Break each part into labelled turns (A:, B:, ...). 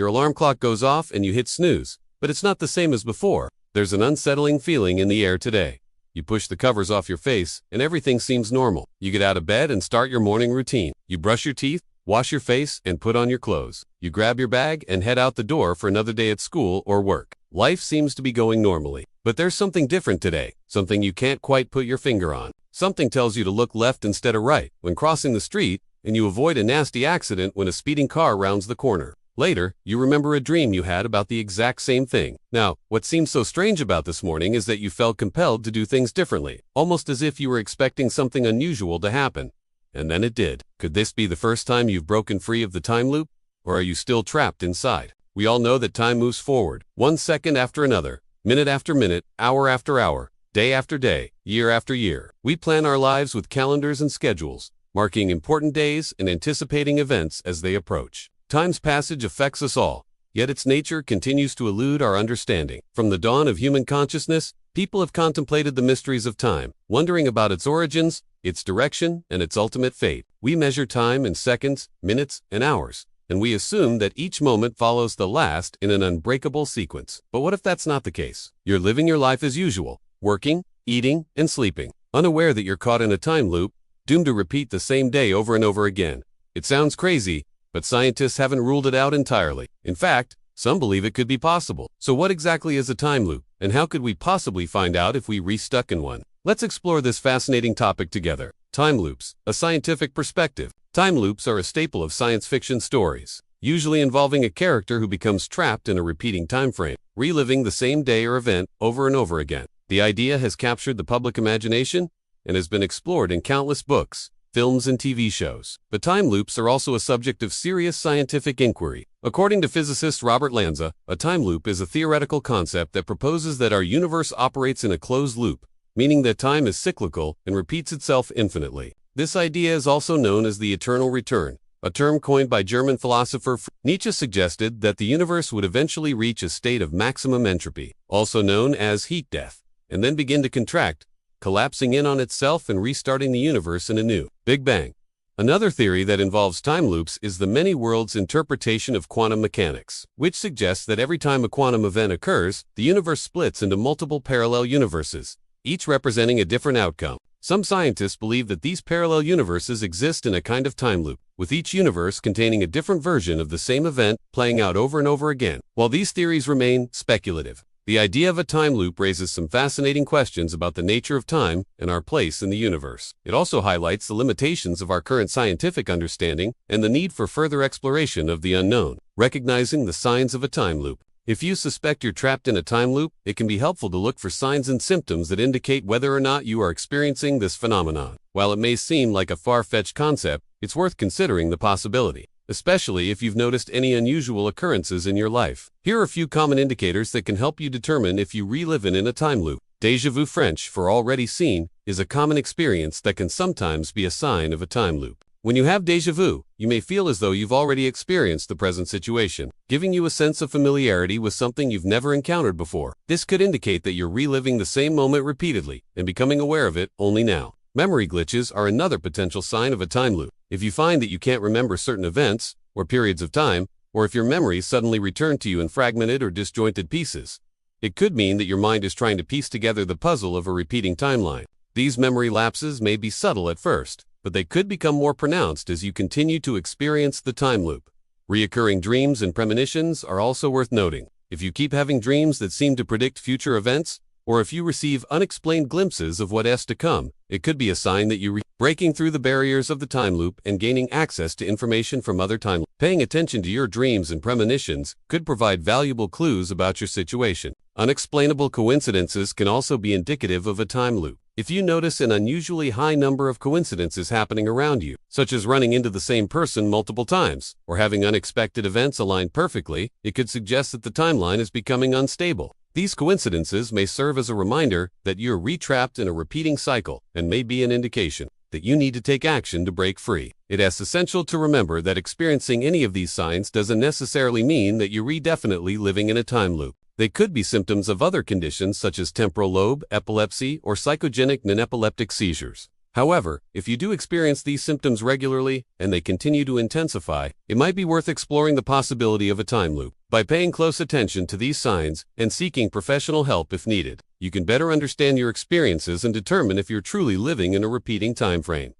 A: Your alarm clock goes off and you hit snooze, but it's not the same as before. There's an unsettling feeling in the air today. You push the covers off your face and everything seems normal. You get out of bed and start your morning routine. You brush your teeth, wash your face, and put on your clothes. You grab your bag and head out the door for another day at school or work. Life seems to be going normally. But there's something different today, something you can't quite put your finger on. Something tells you to look left instead of right when crossing the street, and you avoid a nasty accident when a speeding car rounds the corner. Later, you remember a dream you had about the exact same thing. Now, what seems so strange about this morning is that you felt compelled to do things differently, almost as if you were expecting something unusual to happen. And then it did. Could this be the first time you've broken free of the time loop? Or are you still trapped inside? We all know that time moves forward, 1 second after another, minute after minute, hour after hour, day after day, year after year. We plan our lives with calendars and schedules, marking important days and anticipating events as they approach. Time's passage affects us all, yet its nature continues to elude our understanding. From the dawn of human consciousness, people have contemplated the mysteries of time, wondering about its origins, its direction, and its ultimate fate. We measure time in seconds, minutes, and hours, and we assume that each moment follows the last in an unbreakable sequence. But what if that's not the case? You're living your life as usual, working, eating, and sleeping, unaware that you're caught in a time loop, doomed to repeat the same day over and over again. It sounds crazy, but scientists haven't ruled it out entirely. In fact, some believe it could be possible. So what exactly is a time loop, and how could we possibly find out if we re-stuck in one? Let's explore this fascinating topic together. Time loops, a scientific perspective. Time loops are a staple of science fiction stories, usually involving a character who becomes trapped in a repeating time frame, reliving the same day or event over and over again. The idea has captured the public imagination and has been explored in countless books, films, and TV shows. But time loops are also a subject of serious scientific inquiry. According to physicist Robert Lanza, a time loop is a theoretical concept that proposes that our universe operates in a closed loop, meaning that time is cyclical and repeats itself infinitely. This idea is also known as the eternal return, a term coined by German philosopher Nietzsche. Suggested that the universe would eventually reach a state of maximum entropy, also known as heat death, and then begin to contract, collapsing in on itself and restarting the universe in a new Big Bang. Another theory that involves time loops is the many worlds interpretation of quantum mechanics, which suggests that every time a quantum event occurs, the universe splits into multiple parallel universes, each representing a different outcome. Some scientists believe that these parallel universes exist in a kind of time loop, with each universe containing a different version of the same event playing out over and over again. While these theories remain speculative, the idea of a time loop raises some fascinating questions about the nature of time and our place in the universe. It also highlights the limitations of our current scientific understanding and the need for further exploration of the unknown. Recognizing the signs of a time loop. If you suspect you're trapped in a time loop, it can be helpful to look for signs and symptoms that indicate whether or not you are experiencing this phenomenon. While it may seem like a far-fetched concept, it's worth considering the possibility, especially if you've noticed any unusual occurrences in your life. Here are a few common indicators that can help you determine if you relive in a time loop. Déjà vu, French for already seen, is a common experience that can sometimes be a sign of a time loop. When you have déjà vu, you may feel as though you've already experienced the present situation, giving you a sense of familiarity with something you've never encountered before. This could indicate that you're reliving the same moment repeatedly and becoming aware of it only now. Memory glitches are another potential sign of a time loop. If you find that you can't remember certain events or periods of time, or if your memories suddenly return to you in fragmented or disjointed pieces, it could mean that your mind is trying to piece together the puzzle of a repeating timeline. These memory lapses may be subtle at first, but they could become more pronounced as you continue to experience the time loop. Reoccurring dreams and premonitions are also worth noting. If you keep having dreams that seem to predict future events, or if you receive unexplained glimpses of what is to come, it could be a sign that you're breaking through the barriers of the time loop and gaining access to information from other timelines. Paying attention to your dreams and premonitions could provide valuable clues about your situation. Unexplainable coincidences can also be indicative of a time loop. If you notice an unusually high number of coincidences happening around you, such as running into the same person multiple times, or having unexpected events align perfectly, it could suggest that the timeline is becoming unstable. These coincidences may serve as a reminder that you're re-trapped in a repeating cycle and may be an indication that you need to take action to break free. It is essential to remember that experiencing any of these signs doesn't necessarily mean that you're definitely living in a time loop. They could be symptoms of other conditions such as temporal lobe, epilepsy, or psychogenic non-epileptic seizures. However, if you do experience these symptoms regularly and they continue to intensify, it might be worth exploring the possibility of a time loop. By paying close attention to these signs and seeking professional help if needed, you can better understand your experiences and determine if you're truly living in a repeating time frame.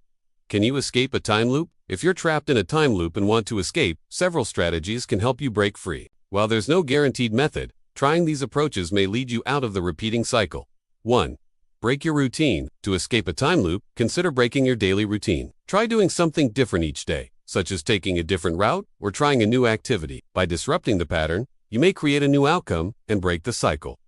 A: Can you escape a time loop? If you're trapped in a time loop and want to escape, several strategies can help you break free. While there's no guaranteed method, trying these approaches may lead you out of the repeating cycle. 1. Break your routine. To escape a time loop, consider breaking your daily routine. Try doing something different each day, such as taking a different route or trying a new activity. By disrupting the pattern, you may create a new outcome and break the cycle.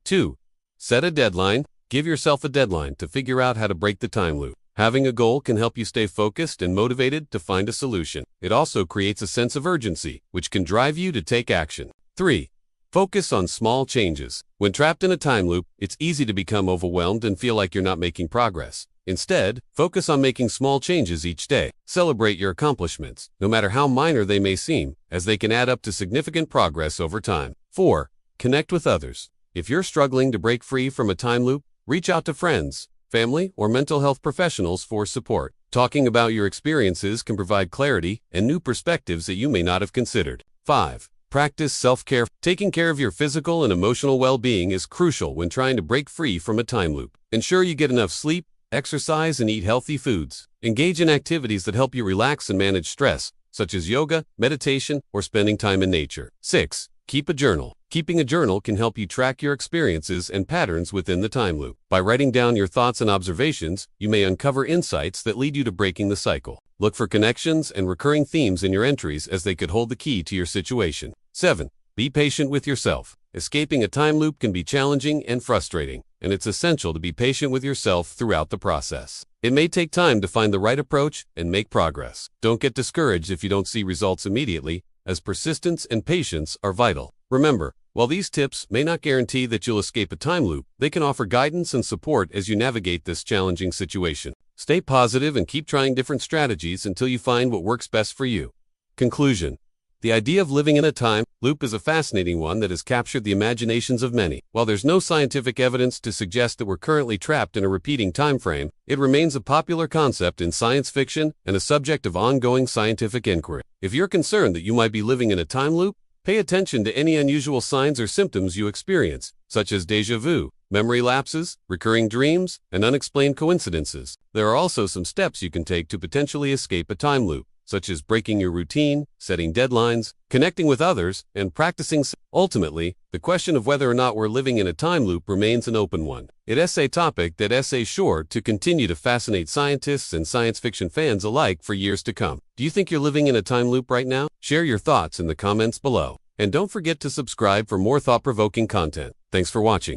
A: 2. Set a deadline. Give yourself a deadline to figure out how to break the time loop. Having a goal can help you stay focused and motivated to find a solution. It also creates a sense of urgency, which can drive you to take action. 3. Focus on small changes. When trapped in a time loop, it's easy to become overwhelmed and feel like you're not making progress. Instead, focus on making small changes each day. Celebrate your accomplishments, no matter how minor they may seem, as they can add up to significant progress over time. 4. Connect with others. If you're struggling to break free from a time loop, reach out to friends, family, or mental health professionals for support. Talking about your experiences can provide clarity and new perspectives that you may not have considered. 5. Practice self-care. Taking care of your physical and emotional well-being is crucial when trying to break free from a time loop. Ensure you get enough sleep, exercise, and eat healthy foods. Engage in activities that help you relax and manage stress, such as yoga, meditation, or spending time in nature. 6. Keep a journal. Keeping a journal can help you track your experiences and patterns within the time loop. By writing down your thoughts and observations, you may uncover insights that lead you to breaking the cycle. Look for connections and recurring themes in your entries, as they could hold the key to your situation. 7. Be patient with yourself. Escaping a time loop can be challenging and frustrating, and it's essential to be patient with yourself throughout the process. It may take time to find the right approach and make progress. Don't get discouraged if you don't see results immediately, as persistence and patience are vital. Remember, while these tips may not guarantee that you'll escape a time loop, they can offer guidance and support as you navigate this challenging situation. Stay positive and keep trying different strategies until you find what works best for you. Conclusion. The idea of living in a time loop is a fascinating one that has captured the imaginations of many. While there's no scientific evidence to suggest that we're currently trapped in a repeating time frame, it remains a popular concept in science fiction and a subject of ongoing scientific inquiry. If you're concerned that you might be living in a time loop, pay attention to any unusual signs or symptoms you experience, such as déjà vu, memory lapses, recurring dreams, and unexplained coincidences. There are also some steps you can take to potentially escape a time loop, such as breaking your routine, setting deadlines, connecting with others, and practicing. Ultimately, the question of whether or not we're living in a time loop remains an open one. It's a topic that is sure to continue to fascinate scientists and science fiction fans alike for years to come. Do you think you're living in a time loop right now? Share your thoughts in the comments below. And don't forget to subscribe for more thought-provoking content. Thanks for watching.